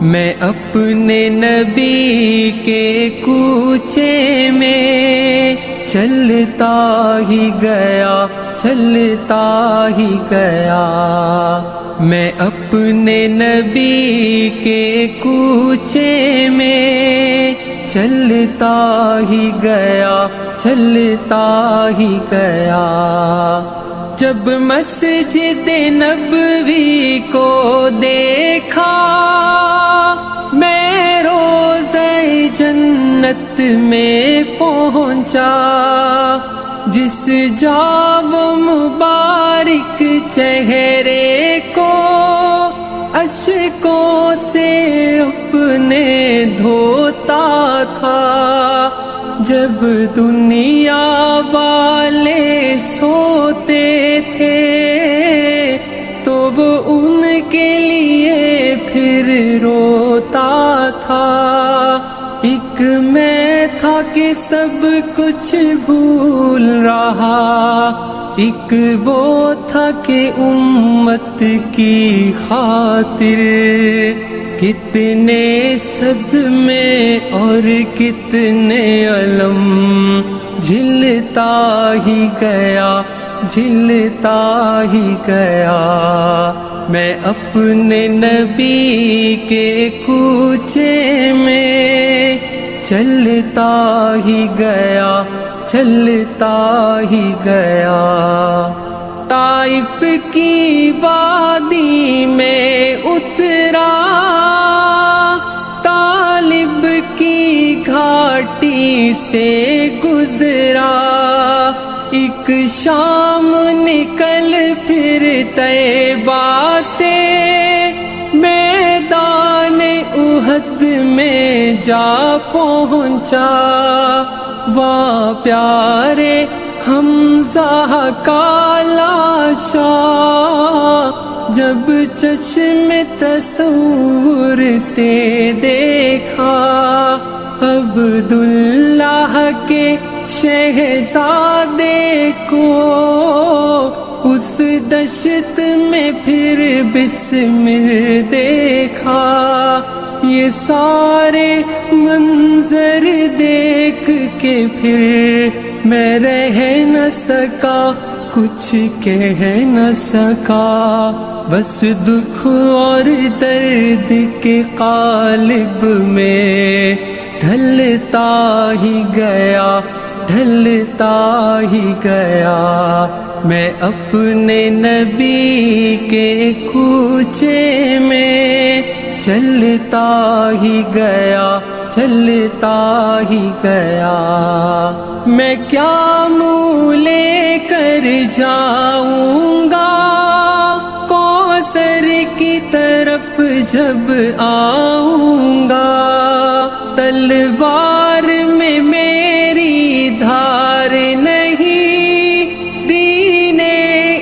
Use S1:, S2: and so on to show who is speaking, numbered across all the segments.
S1: میں اپنے نبی کے کوچے میں چلتا ہی گیا، چلتا ہی گیا۔ میں اپنے نبی کے کوچے میں چلتا ہی گیا، چلتا ہی گیا۔ جب مسجد نبوی کو دیکھا، میں روضہ جنت میں پہنچا، جس جا وہ مبارک چہرے کو اشکوں سے اپنے دھوتا تھا۔ جب دنیا والے سوتے تھے تو وہ ان کے لیے پھر روتا تھا۔ ایک میں تھا کہ سب کچھ بھول رہا، ایک وہ تھا کہ امت کی خاطر کتنے صدمے اور کتنے علم جھلتا ہی گیا، جھلتا ہی گیا۔ میں اپنے نبی کے کوچے میں چلتا ہی گیا، چلتا ہی گیا۔ طائف کی وادی میں اترا، طالب کی گھاٹی سے گزرا، ایک شام نکل پھر طیبہ سے میدان احد میں جا پہنچا۔ وہاں پیارے حمزہ کا لاشا جب چشم تصور سے دیکھا، عبداللہ کے شہزادے کو اس دشت میں پھر بسمل دیکھا۔ یہ سارے منظر دیکھ کے پھر میں رہ نہ سکا، کچھ کہہ نہ سکا، بس دکھ اور درد کے قالب میں ڈھلتا ہی گیا، ڈھلتا ہی گیا۔ میں اپنے نبی کے کوچے میں چلتا ہی گیا، چلتا ہی گیا۔ میں کیا منہ لے کر جاؤں گا کوثر کی طرف جب آؤں گا، تلوار میں میری دھار نہیں، دین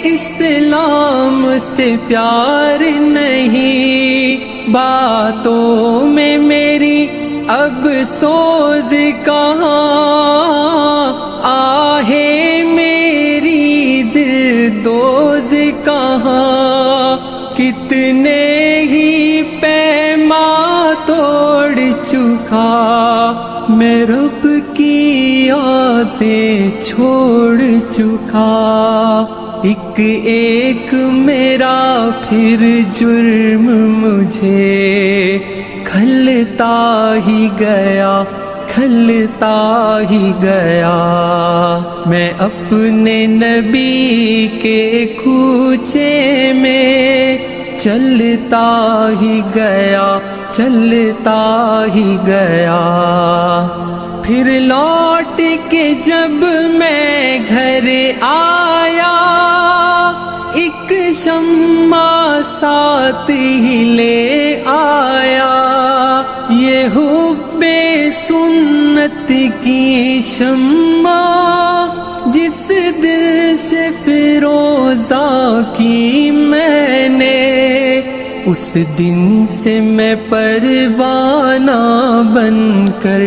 S1: اسلام سے پیار نہیں، باتوں میں میری اب سوز کہاں، آہے میری دل دوز کہاں، کتنے ہی پیما توڑ چکا، میں رب کی یادیں چھوڑ چکا۔ ایک ایک میرا پھر جرم مجھے کھلتا ہی گیا، کھلتا ہی گیا۔ میں اپنے نبی کے کوچے میں چلتا ہی گیا، چلتا ہی گیا۔ پھر لوٹ کے جب میں گھر آیا، ایک شمع ساتھ ہی لے آیا، یہ حب سنت کی شمع جس دل سے فیروزہ کی میں نے، اس دن سے میں پروانہ بن کر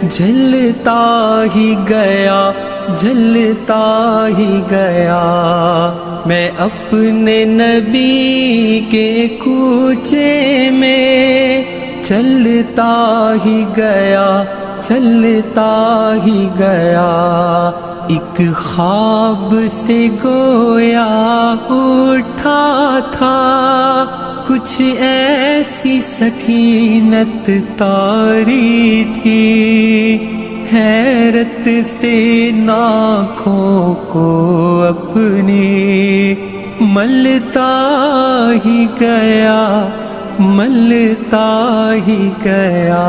S1: جلتا ہی گیا، جلتا ہی گیا۔ میں اپنے نبی کے کوچے میں چلتا ہی گیا، چلتا ہی گیا، ایک خواب سے گویا اٹھا تھا، کچھ ایسی سکینت طاری تھی، حیرت سے آنکھوں کو اپنی ملتا ہی گیا، ملتا ہی گیا۔